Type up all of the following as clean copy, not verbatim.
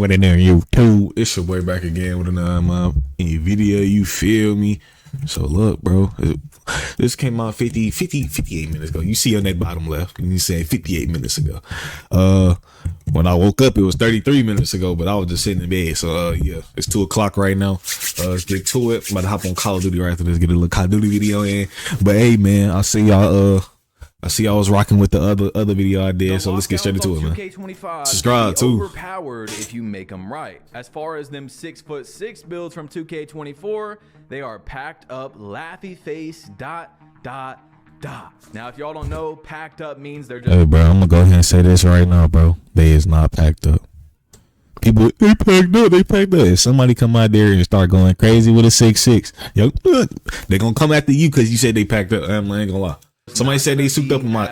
with it there, YouTube. It's your boy back again with another video. You feel me? So look, bro, this came out 58 minutes ago. You see on that bottom left, and you say 58 minutes ago. When I woke up, it was 33 minutes ago, but I was just sitting in bed. So yeah, it's 2 o'clock right now. Let's get to it. I'm about to hop on Call of Duty right after this, get a little Call of Duty video in. But hey, man, I see y'all. I see y'all was rocking with the other video I did, so let's get straight into it, man. 2K25 subscribe too. Overpowered if you make them right. As far as them 6'6" builds from 2K24, they are packed up, laughy face, ... Now, if y'all don't know, packed up means they're just. Hey, bro, I'm gonna go ahead and say this right now, bro. They is not packed up. People, they packed up. They packed up. If somebody come out there and start going crazy with a 6'6", yo, they gonna come after you because you said they packed up. I ain't gonna lie. Somebody said they souped up in my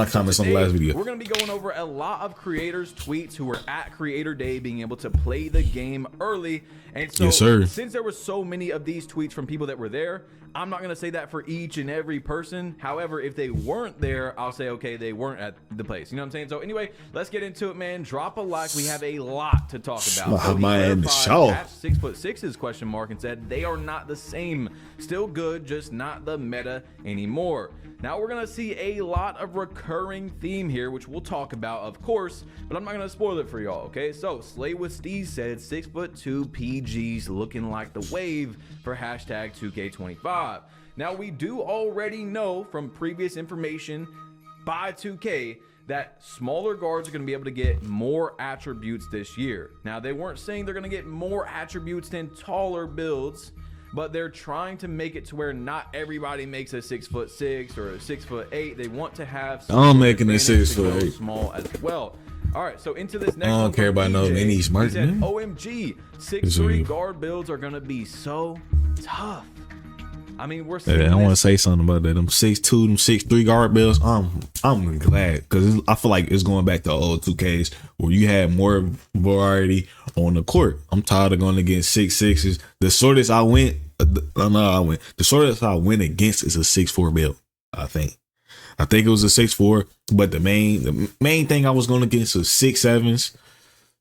comments on the last video. We're going to be going over a lot of creators' tweets who were at Creator Day being able to play the game early. And so, yes, sir. Since there were so many of these tweets from people that were there, I'm not going to say that for each and every person. However, if they weren't there, I'll say, okay, they weren't at the place. You know what I'm saying? So anyway, let's get into it, man. Drop a like. We have a lot to talk about. So the show. 6'6" question mark and said they are not the same. Still good, just not the meta anymore. Now we're gonna see a lot of recurring theme here, which we'll talk about, of course, but I'm not gonna spoil it for y'all, okay? So Slay with Steve said 6'2" PGs looking like the wave for hashtag 2K25. Now we do already know from previous information by 2K that smaller guards are going to be able to get more attributes this year. Now they weren't saying they're going to get more attributes than taller builds, but they're trying to make it to where not everybody makes a 6'6" or a 6'8". They want to have. I'm making a 6'8" small as well. All right, so into this next. I don't care about no minis, Martin. OMG, 6'3" guard builds are gonna be so tough. I mean, we're. Hey, I want to say something about that. Them 6'2", them 6'3" guard builds. I'm glad because I feel like it's going back to old 2Ks where you had more variety on the court. I'm tired of going against 6'6". The shortest I went. The shortest I went against is a 6'4" build. I think it was a 6'4", but the main thing I was going against was 6'7s,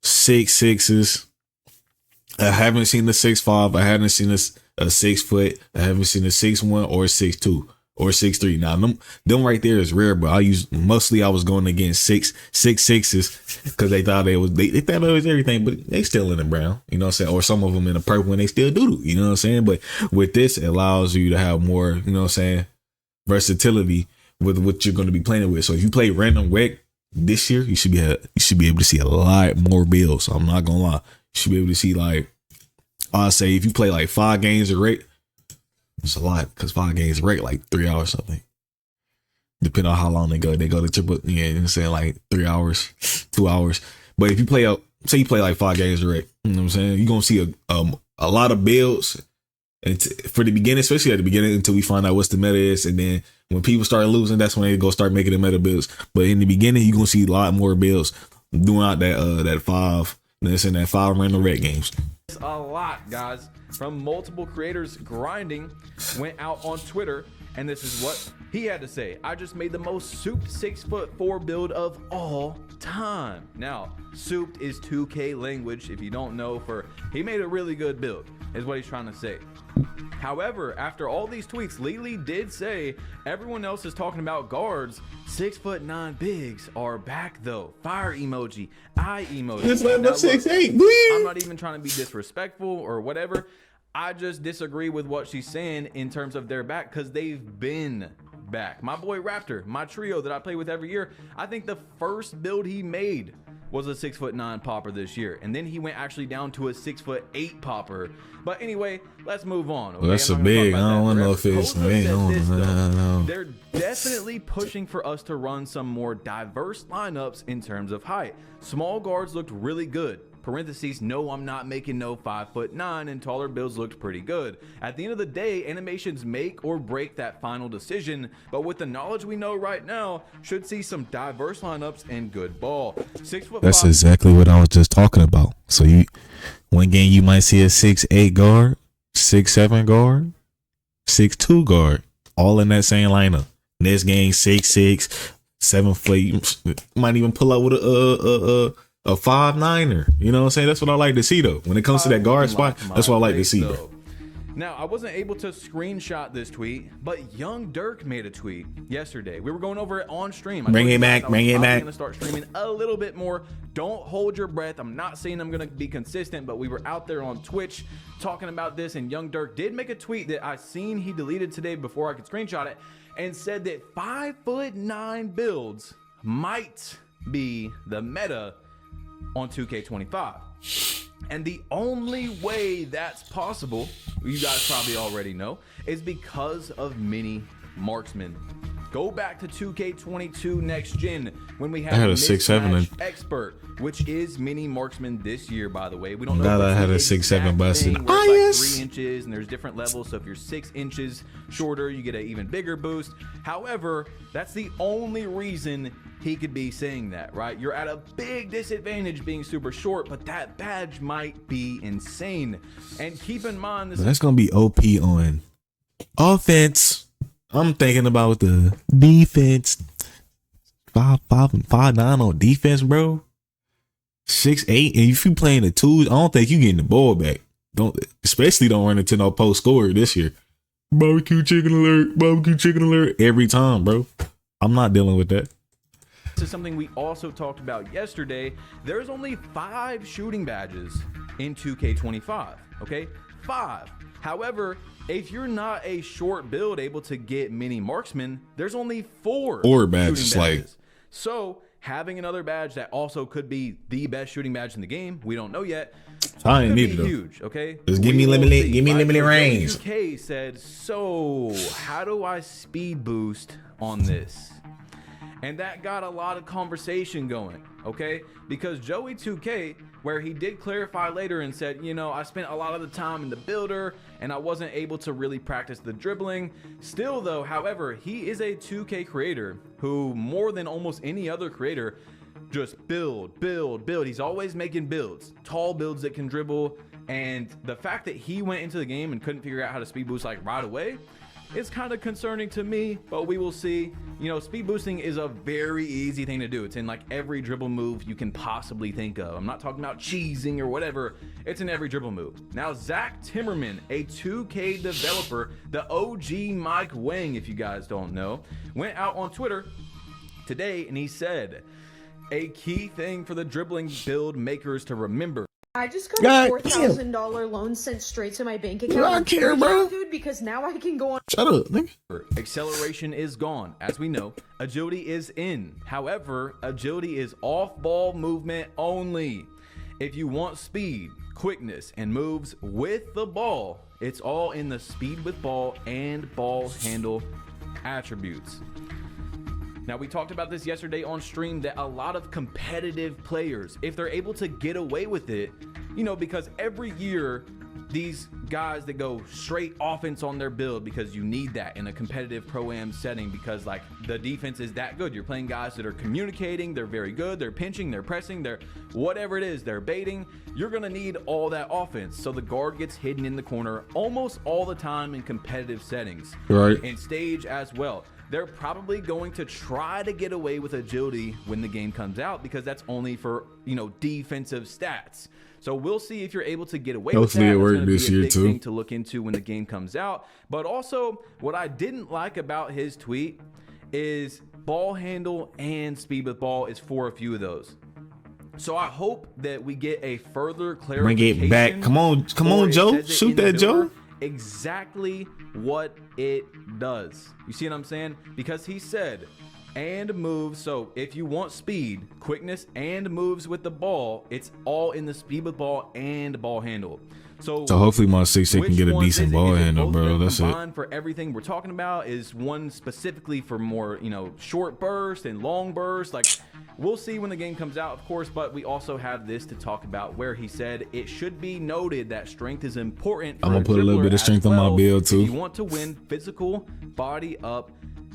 6'6s. I haven't seen the 6'5". I haven't seen a 6 foot. I haven't seen a 6'1" or 6'2" or 6'3". Now them right there is rare, but I was going against 6'6" because they thought they thought it was everything, but they still in the brown, you know what I'm saying? Or some of them in the purple and they still doodle, you know what I'm saying? But with this, it allows you to have more, you know what I'm saying, versatility with what you're going to be playing with. So if you play random WEC this year, you should be able to see a lot more builds. So I'm not gonna lie, you should be able to see, like, I'll say if you play like 5 games a rate, it's a lot because 5 games a rate like 3 hours something. Depending on how long they go to triple, yeah, you know what I'm saying, like 3 hours, 2 hours. But if you play say you play like 5 games a rate, you know what I'm saying, you're gonna see a lot of builds. And for the beginning, especially at the beginning, until we find out what's the meta is, and then when people start losing, that's when they go start making the meta builds. But in the beginning, you're gonna see a lot more builds doing out that 5. That's in that 5 random red games. A lot, guys, from multiple creators. Grinding went out on Twitter, and this is what he had to say. I just made the most souped 6'4" build of all time. Now, souped is 2K language. If you don't know, he made a really good build, is what he's trying to say. However, after all these tweets, Lily did say everyone else is talking about guards. 6'9" bigs are back though. Fire emoji, eye emoji. It's like my 6'8", I'm not even trying to be disrespectful or whatever. I just disagree with what she's saying in terms of their back, because they've been back. My boy Raptor, my trio that I play with every year, I think the first build he made was a 6'9" popper this year, and then he went actually down to a 6'8" popper. But anyway, let's move on. Okay? Well, that's a big. I don't want to know if it's big. They're definitely pushing for us to run some more diverse lineups in terms of height. Small guards looked really good. Parentheses, no, I'm not making no 5'9", and taller builds looked pretty good. At the end of the day, animations make or break that final decision, but with the knowledge we know right now, should see some diverse lineups and good ball. 6'5". That's exactly what I was just talking about. So one game you might see a 6'8" guard, 6'7" guard, 6'2" guard, all in that same lineup. Next game 6'6", 7 foot. You might even pull out with a a 5'9"er. You know what I'm saying? That's what I like to see though. When it comes to that guard spot, that's what I like to see, bro. Now, I wasn't able to screenshot this tweet, but Young Dirk made a tweet yesterday. We were going over it on stream. Bring it back, bring it back. I'm gonna start streaming a little bit more. Don't hold your breath. I'm not saying I'm gonna be consistent, but we were out there on Twitch talking about this, and Young Dirk did make a tweet that I seen he deleted today before I could screenshot it, and said that 5'9" builds might be the meta on 2K25. And the only way that's possible, you guys probably already know, is because of mini marksman. Go back to 2K22 next gen when we had a 6'7" expert, which is mini marksman this year, by the way. We don't know. That I had a 6'7" busted. Oh yes. Like 3 inches, and there's different levels. So if you're 6 inches shorter, you get an even bigger boost. However, that's the only reason he could be saying that, right? You're at a big disadvantage being super short, but that badge might be insane. And keep in mind, that's gonna be OP on offense. I'm thinking about the defense. 5'9" on defense, bro. 6'8", and if you playing the twos, I don't think you getting the ball back. Especially don't run into no post scorer this year. Barbecue chicken alert every time, bro. I'm not dealing with that. This is something we also talked about yesterday. There's only 5 shooting badges in 2K25, okay? 5. However, if you're not a short build able to get mini marksman, there's only 4 badges. Like, so having another badge that also could be the best shooting badge in the game, we don't know yet. I ain't need it though. Huge, okay? Just give me limited range. K said, so how do I speed boost on this? And that got a lot of conversation going, okay? Because Joey 2K, where he did clarify later and said, you know, I spent a lot of the time in the builder and I wasn't able to really practice the dribbling. Still though, however, he is a 2K creator who, more than almost any other creator, just build. He's always making builds, tall builds that can dribble. And the fact that he went into the game and couldn't figure out how to speed boost like right away, it's kind of concerning to me, but we will see. You know, speed boosting is a very easy thing to do. It's in like every dribble move you can possibly think of. I'm not talking about cheesing or whatever. It's in every dribble move. Now, Zach Timmerman, a 2K developer, the OG Mike Wang, if you guys don't know, went out on Twitter today and he said, a key thing for the dribbling build makers to remember. I just got a $4,000 loan sent straight to my bank account. I don't care, bro. Dude, because now I can go on. Shut up, nigga. Acceleration is gone. As we know, agility is in. However, agility is off-ball movement only. If you want speed, quickness, and moves with the ball, it's all in the speed with ball and ball handle attributes. Now, we talked about this yesterday on stream that a lot of competitive players, if they're able to get away with it, you know, because every year these guys that go straight offense on their build, because you need that in a competitive pro-am setting, because like the defense is that good. You're playing guys that are communicating, they're very good, they're pinching, they're pressing, they're whatever it is, they're baiting. You're gonna need all that offense. So the guard gets hidden in the corner almost all the time in competitive settings, right? In stage as well. They're probably going to try to get away with agility when the game comes out, because that's only for, you know, defensive stats. So we'll see if you're able to get away with that. Hopefully it worked this year too. Thing to look into when the game comes out. But also, what I didn't like about his tweet is ball handle and speed with ball is for a few of those. So I hope that we get a further clarification. Bring it back. Come on, Joe. Shoot that, Joe. Exactly what it does. You see what I'm saying? Because he said, and moves. So if you want speed, quickness, and moves with the ball, it's all in the speed with ball and ball handle. So hopefully my 6'8" can get a decent ball handle, bro. That's it. For everything we're talking about, is one specifically for more, you know, short burst and long burst. Like, we'll see when the game comes out, of course, but we also have this to talk about where he said it should be noted that strength is important. I'm gonna put a little bit of strength on my build too. If you want to win physical body up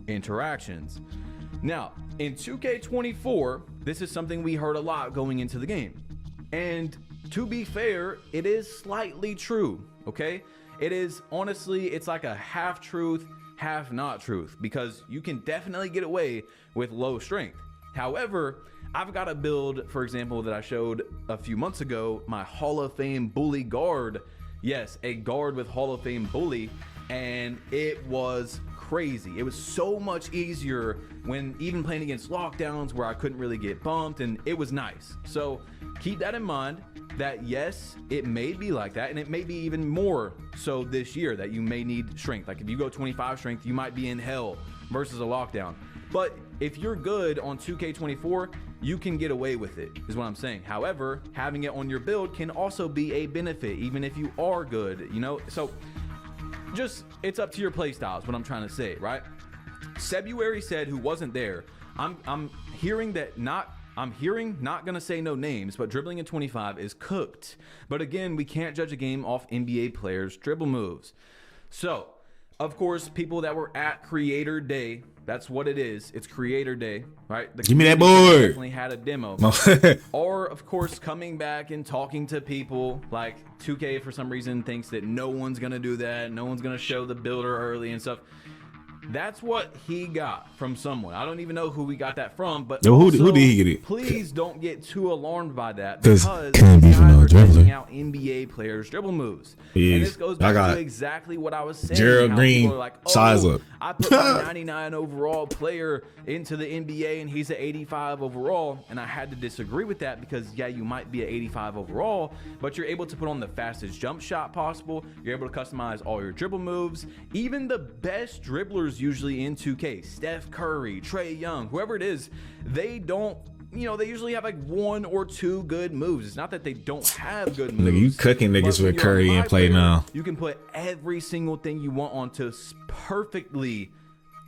interactions. Now, in 2K24, this is something we heard a lot going into the game. And to be fair, it is slightly true, okay? It is, honestly, it's like a half truth, half not truth, because you can definitely get away with low strength. However, I've got a build, for example, that I showed a few months ago, my Hall of Fame bully guard. Yes, a guard with Hall of Fame bully, and it was crazy. It was so much easier when even playing against lockdowns where I couldn't really get bumped, and it was nice. So keep that in mind, that yes, it may be like that, and it may be even more so this year that you may need strength. Like if you go 25 strength, you might be in hell versus a lockdown. But if you're good on 2K24, you can get away with it, is what I'm saying. However, having it on your build can also be a benefit, even if you are good, you know? So just, it's up to your play style, is what I'm trying to say, right? February said, who wasn't there, I'm hearing, not gonna say no names, but dribbling in 25 is cooked. But again, we can't judge a game off NBA players' dribble moves. So, of course, people that were at Creator Day, that's what it is. It's Creator Day, right? The Give me that board. Definitely had a demo. Or, of course, coming back and talking to people. Like 2K, for some reason, thinks that no one's gonna do that. No one's gonna show the builder early and stuff. That's what he got from someone. I don't even know who we got that from, but Yo, also, who did he get it? Please don't get too alarmed by that, 'Cause because can't be guys no are dribbler. testing out NBA players' dribble moves. He And is. this goes I back got to exactly what I was saying. Gerald how Green, people are like, size up. I put my 99 overall player into the NBA and he's an 85 overall, and I had to disagree with that because, yeah, you might be an 85 overall, but you're able to put on the fastest jump shot possible. You're able to customize all your dribble moves. Even the best dribblers usually in 2K, Steph Curry, Trae Young, whoever it is, they don't, you know, they usually have like one or two good moves. It's not that they don't have good moves. Nigga, you cooking niggas but when with you're Curry a and high play player, now. You can put every single thing you want on to perfectly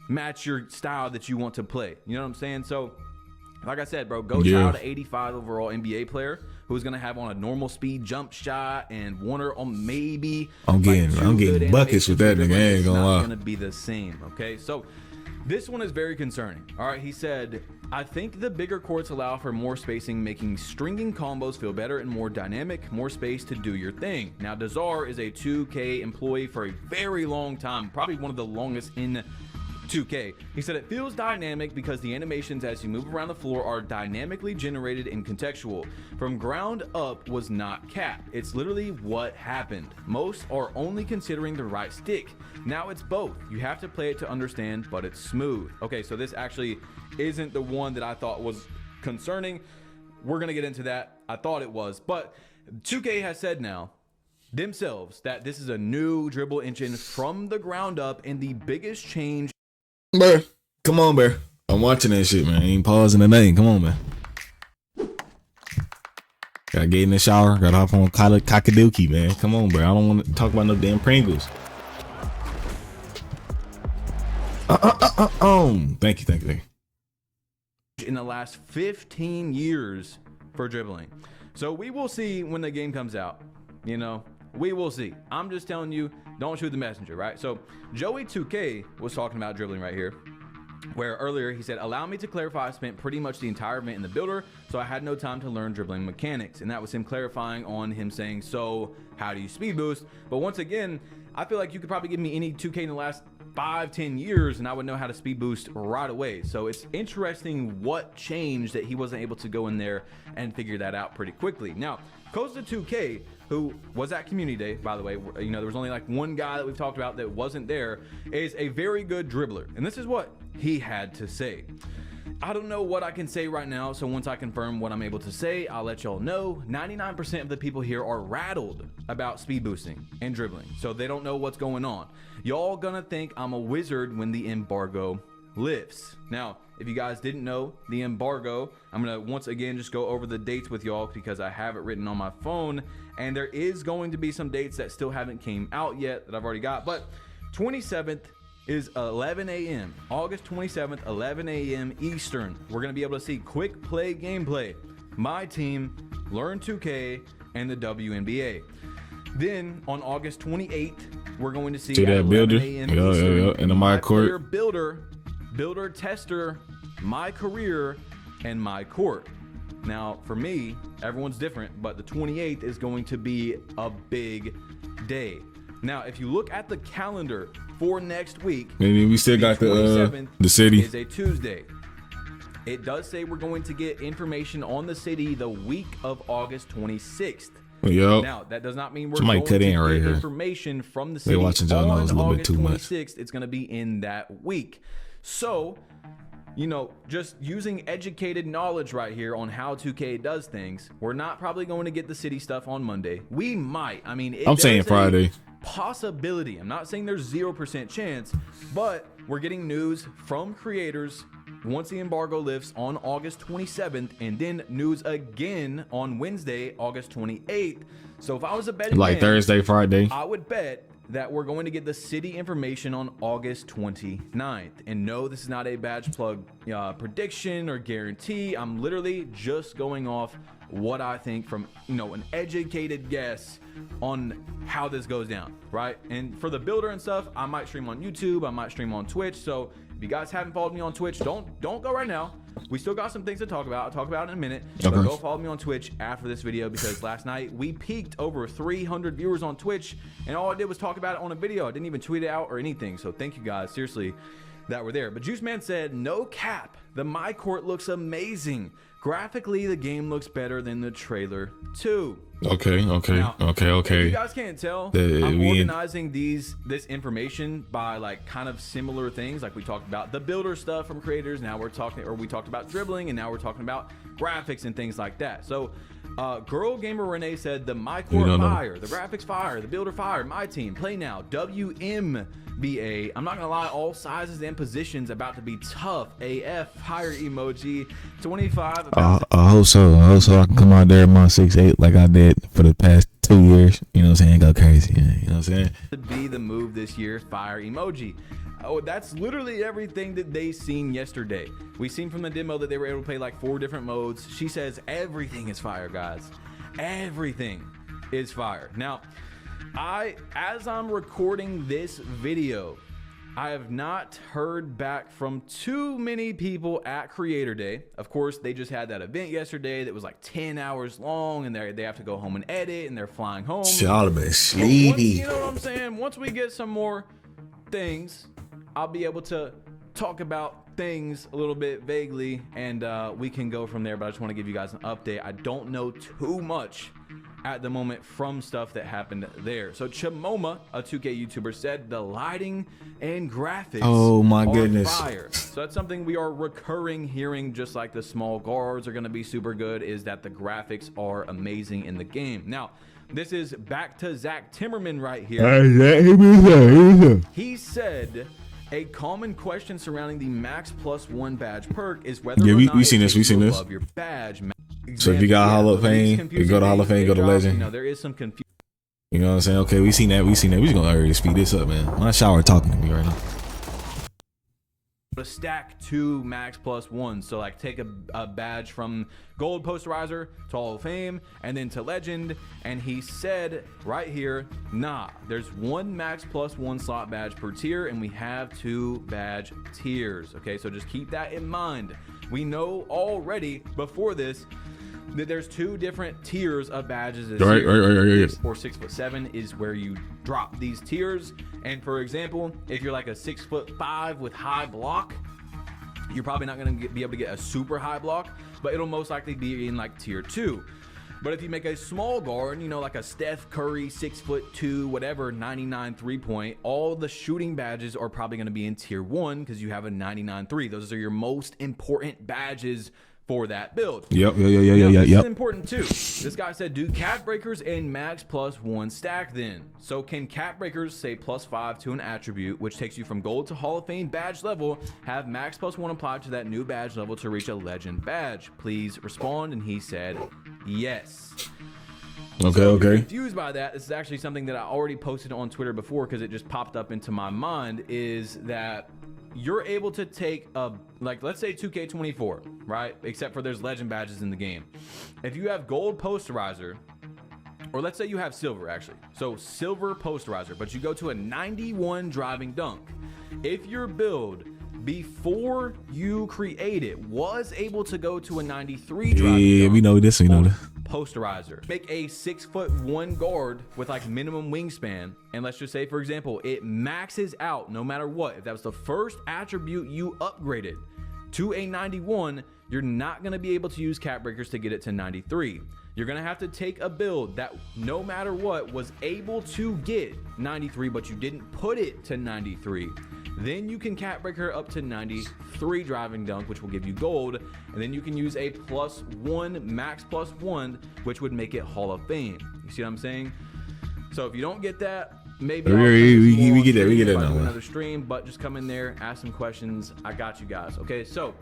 match your style that you want to play. You know what I'm saying? So, like I said, bro, go try out an 85 overall NBA player who's gonna have on a normal speed jump shot and one or maybe. I'm getting buckets with that nigga. I ain't gonna lie. It's not gonna be the same. Okay, so this one is very concerning. All right, he said, I think the bigger courts allow for more spacing, making stringing combos feel better and more dynamic, more space to do your thing. Now, Dazar is a 2K employee for a very long time, probably one of the longest in 2K. He said it feels dynamic because the animations as you move around the floor are dynamically generated and contextual. From ground up was not capped. It's literally what happened. Most are only considering the right stick. Now it's both. You have to play it to understand, but it's smooth. Okay, so this actually isn't the one that I thought was concerning. We're gonna get into that. I thought it was, but 2K has said now themselves that this is a new dribble engine from the ground up, and the biggest change. Bear, come on, Bear. I'm watching that shit, man. Ain't pausing the name. Come on, man. Gotta get in the shower. Gotta hop on cockadookie, man. Come on, bro. I don't want to talk about no damn Pringles. Thank you. In the last 15 years for dribbling. So we will see when the game comes out. You know, we will see. I'm just telling you, don't shoot the messenger, right? So Joey 2K was talking about dribbling right here, where earlier he said, allow me to clarify, I spent pretty much the entire event in the builder, so I had no time to learn dribbling mechanics. And that was him clarifying on him saying, so how do you speed boost? But once again, I feel like you could probably give me any 2K in the last 5-10 years and I would know how to speed boost right away. So it's interesting what changed that he wasn't able to go in there and figure that out pretty quickly. Now, Costa 2K, who was at Community Day, by the way, you know, there was only like one guy that we've talked about that wasn't there, is a very good dribbler. And this is what he had to say. I don't know what I can say right now, so once I confirm what I'm able to say, I'll let y'all know. 99% of the people here are rattled about speed boosting and dribbling, so they don't know what's going on. Y'all gonna think I'm a wizard when the embargo lifts. Now, if you guys didn't know, the embargo, I'm gonna once again just go over the dates with y'all because I have it written on my phone, and there is going to be some dates that still haven't came out yet that I've already got, but 27th is 11 a.m. August 27th, 11 a.m. Eastern. We're gonna be able to see quick play gameplay, my team, Learn 2K, and the WNBA. Then on August 28th, we're going to see that builder, in the my court, builder tester, my career, and my court. Now for me, everyone's different, but the 28th is going to be a big day. Now, if you look at the calendar for next week, maybe we still got the city is a Tuesday. it does say we're going to get information on the city the week of August 26th. Yep. Now, that does not mean we're Somebody going cut to in get right here. information from the city They watching John on Knows a little bit August too much. 26th. It's going to be in that week. So, you know, just using educated knowledge right here on how 2K does things, we're not probably going to get the city stuff on Monday. We might. I mean, I'm saying Friday. Possibility. I'm not saying there's 0% chance, but we're getting news from creators once the embargo lifts on August 27th, and then news again on Wednesday, August 28th. So if I was a betting Like man, Thursday, Friday. I would bet that we're going to get the city information on August 29th. And no, this is not a badge plug prediction or guarantee. I'm literally just going off what I think from, you know, an educated guess on how this goes down, right? And for the builder and stuff, I might stream on YouTube, I might stream on Twitch. So if you guys haven't followed me on Twitch, don't go right now. We still got some things to talk about. I'll talk about it in a minute. Okay. But go follow me on Twitch after this video, because last night we peaked over 300 viewers on Twitch, and all I did was talk about it on a video. I didn't even tweet it out or anything. So thank you guys, seriously, that were there. But Juice Man said, no cap, the My Court looks amazing. Graphically, the game looks better than the trailer too. Okay. Now, if you guys can't tell, I'm we organizing this information by like kind of similar things. Like we talked about the builder stuff from creators. Now we talked about dribbling, and now we're talking about graphics and things like that. So Girl Gamer Renee said the My Core fire, the graphics fire, the builder fire, my team, play now, WMBA. I'm not gonna lie, all sizes and positions about to be tough. AF, fire emoji, 25. I hope so. I hope so. I can come out there in my 6'8" like I did for the past 2 years. You know what I'm saying? Go crazy. You know what I'm saying? To be the move this year, fire emoji. Oh, that's literally everything that they seen yesterday. We seen from the demo that they were able to play like 4 different modes. She says everything is fire, guys. Everything is fire. Now, as I'm recording this video, I have not heard back from too many people at Creator Day. Of course, they just had that event yesterday that was like 10 hours long, and they have to go home and edit, and they're flying home. Y'all have been sleepy. You know what I'm saying? Once we get some more things, I'll be able to talk about things a little bit vaguely, and we can go from there. But I just want to give you guys an update. I don't know too much at the moment from stuff that happened there. So Chimoma, a 2K YouTuber, said the lighting and graphics are fire. So that's something we are recurring hearing, just like the small guards are going to be super good, is that the graphics are amazing in the game. Now, this is back to Zach Timmerman right here. He said a common question surrounding the Max +1 badge perk is whether or not we seen this. Your badge. So if you got Hall of Fame, you go to Hall of Fame, go to Legend. You know, there is some confusion. You know what I'm saying? Okay, we seen that. We just gonna hurry speed this up, man. My shower talking to me right now. To stack 2 Max +1, so like take a badge from Gold Posterizer to Hall of Fame and then to Legend, and he said right here, nah, there's 1 Max +1 slot badge per tier, and we have 2 badge tiers. Okay, so just keep that in mind. We know already before this that there's 2 different tiers of badges this year. Right. Or 6'7" is where you drop these tiers. And for example, if you're like a 6'5" with high block, you're probably not going to be able to get a super high block, but it'll most likely be in like tier 2. But if you make a small guard, you know, like a Steph Curry, 6'2", whatever, 99 3-point, all the shooting badges are probably going to be in tier 1 because you have a 99 3. Those are your most important badges for that build. Yep. This is important too. This guy said, do cap breakers and Max +1 stack then? So can cap breakers say +5 to an attribute, which takes you from gold to Hall of Fame badge level, have Max +1 applied to that new badge level to reach a legend badge? Please respond. And he said, yes. Okay, so if you're okay. confused by that, this is actually something that I already posted on Twitter before because it just popped up into my mind, is that you're able to take a, like, let's say 2K24, right? Except for there's legend badges in the game. If you have gold posterizer, or let's say you have silver, actually. So silver posterizer, but you go to a 91 driving dunk. If your build before you create it was able to go to a 93 driving dunk, we know this. posterizer, make a 6'1" guard with like minimum wingspan, and let's just say, for example, it maxes out no matter what. If that was the first attribute you upgraded, To a 91, you're not going to be able to use cap breakers to get it to 93. You're going to have to take a build that no matter what was able to get 93, but you didn't put it to 93. Then you can cap breaker up to 93 driving dunk, which will give you gold. And then you can use a +1, max +1, which would make it Hall of Fame. You see what I'm saying? So if you don't get that, maybe we get that now. Another stream, but just come in there, ask some questions. I got you guys. Okay, so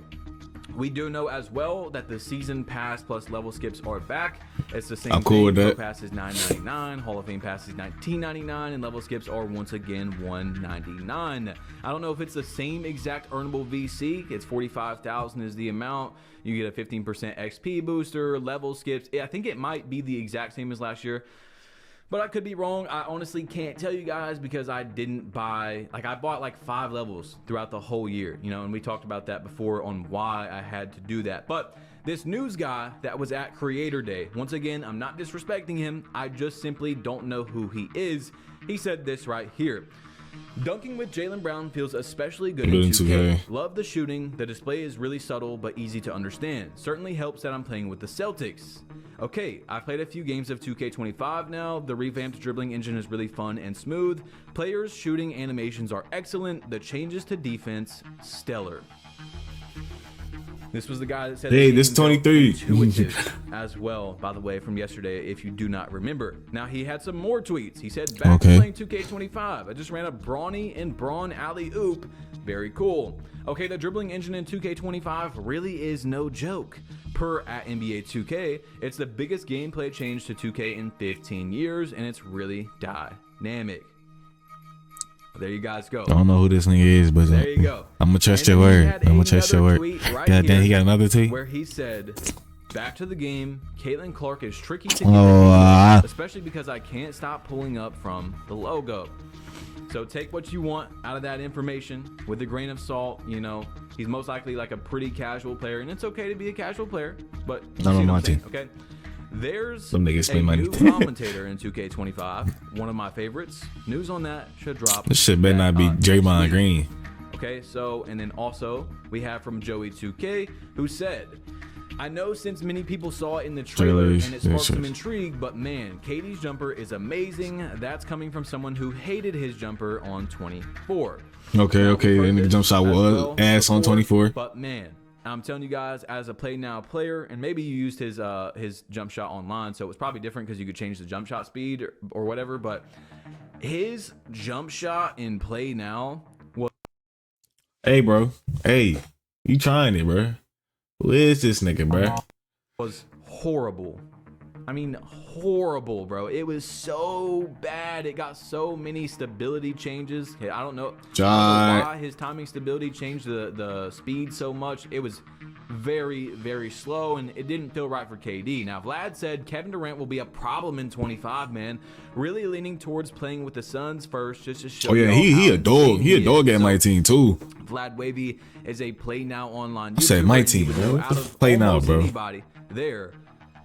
we do know as well that the season pass plus level skips are back. It's the same I'm cool with Pro that. Pass is $9.99, Hall of Fame pass is $19.99, and level skips are once again $199. I don't know if it's the same exact earnable VC. It's 45,000 is the amount. You get a 15% XP booster, level skips. I think it might be the exact same as last year, but I could be wrong. I honestly can't tell you guys because I didn't buy, like I bought like 5 levels throughout the whole year, you know, and we talked about that before on why I had to do that. But this news guy that was at Creator Day, once again, I'm not disrespecting him. I just simply don't know who he is. He said this right here. Dunking with Jaylen Brown feels especially good in 2K. Love the shooting. The display is really subtle but easy to understand. Certainly helps that I'm playing with the Celtics. Okay, I've played a few games of 2K25 now. The revamped dribbling engine is really fun and smooth. Players' shooting animations are excellent. The changes to defense, stellar. This was the guy that said, hey, this 23 intuitive as well, by the way, from yesterday, if you do not remember. Now, he had some more tweets. He said, back to playing 2K25. I just ran a brawny and brawn alley-oop. Very cool. Okay, the dribbling engine in 2K25 really is no joke. Per at NBA 2K, it's the biggest gameplay change to 2K in 15 years, and it's really dynamic. There you guys go. I don't know who this nigga is, but there you go. I'm gonna trust your word. I'm gonna trust your word. Right, God damn, he got another tweet where he said, back to the game, Caitlin Clark is tricky to get, especially because I can't stop pulling up from the logo. So take what you want out of that information with a grain of salt. You know, he's most likely like a pretty casual player, and it's okay to be a casual player, but not on my team. Okay. There's some niggas a money. New commentator in 2K25, one of my favorites. News on that should drop. This shit better not be Draymond Green. Okay, so, and then also we have from Joey2K, who said, I know since many people saw it in the trailer and it sparked some intrigue, but man, KD's jumper is amazing. That's coming from someone who hated his jumper on 24. Okay, and the jump shot was ass on 24. But man, I'm telling you guys, as a play now player, and maybe you used his jump shot online, so it was probably different because you could change the jump shot speed or whatever, but his jump shot in play now was... Hey, bro. Hey, you trying it, bro. Who is this nigga, bro? Was horrible. I mean, horrible, bro. It was so bad. It got so many stability changes. I don't know why his timing stability changed the speed so much. It was very, very slow, and it didn't feel right for KD. Now, Vlad said Kevin Durant will be a problem in 25, man. Really leaning towards playing with the Suns first, just to show. Oh yeah, he a dog. He a dog at my team too. Vlad Wavy is a play now online. I said my team, bro. Play now, bro. Anybody there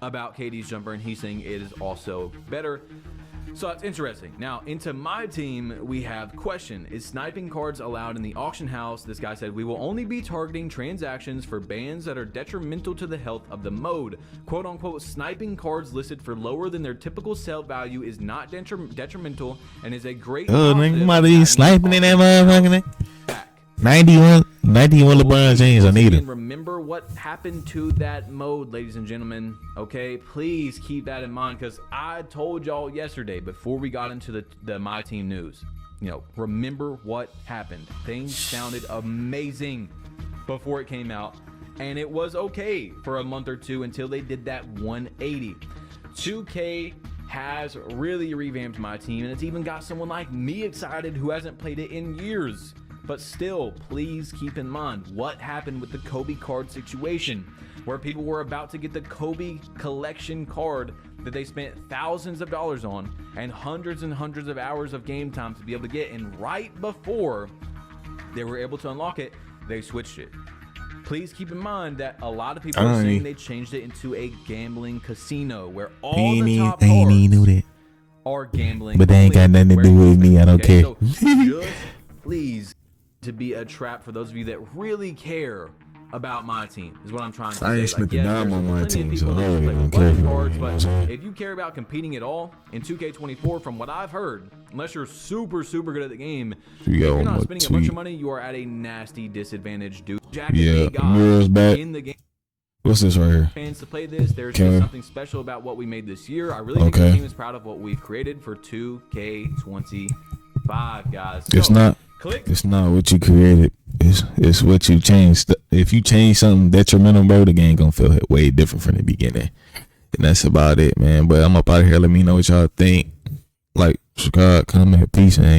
about KD's jumper, and he's saying it is also better. So that's interesting. Now, into my team, we have question. Is sniping cards allowed in the auction house? This guy said, we will only be targeting transactions for bans that are detrimental to the health of the mode. Quote unquote, sniping cards listed for lower than their typical sell value is not detrimental and is a great nigga, sniping in that motherfucker. 91 LeBron James, I need him. Remember what happened to that mode, ladies and gentlemen. Okay, please keep that in mind, because I told y'all yesterday before we got into the My Team news, you know, remember what happened. Things sounded amazing before it came out, and it was okay for a month or two until they did that 180. 2K has really revamped My Team, and it's even got someone like me excited who hasn't played it in years. But still, please keep in mind what happened with the Kobe card situation, where people were about to get the Kobe collection card that they spent thousands of dollars on and hundreds of hours of game time to be able to get. And right before they were able to unlock it, they switched it. Please keep in mind that a lot of people are saying they changed it into a gambling casino where all the top cards are gambling. But they ain't got nothing to do with me. I don't care. So just please, to be a trap for those of you that really care about my team is what I'm trying to I say. ain't spent a yes, dime there's on my plenty of team, people so that I really play don't with care. budget cards, You know what I'm but saying? if you care about competing at all in 2K24, from what I've heard, unless you're super good at the game, if you're not spending a bunch of money, you are at a nasty disadvantage, dude. Jacket Yeah, they got mirrors back. in the game. What's this right here? Fans to play this, there's Okay. just something special about what we made this year. I really think the team is proud of what we've created for 2K25, guys. It's So, not. click. It's not what you created. It's what you changed. If you change something detrimental, bro, the game gonna feel way different from the beginning. And that's about it, man. But I'm up out of here. Let me know what y'all think. Like, subscribe, comment, peace, and yeah.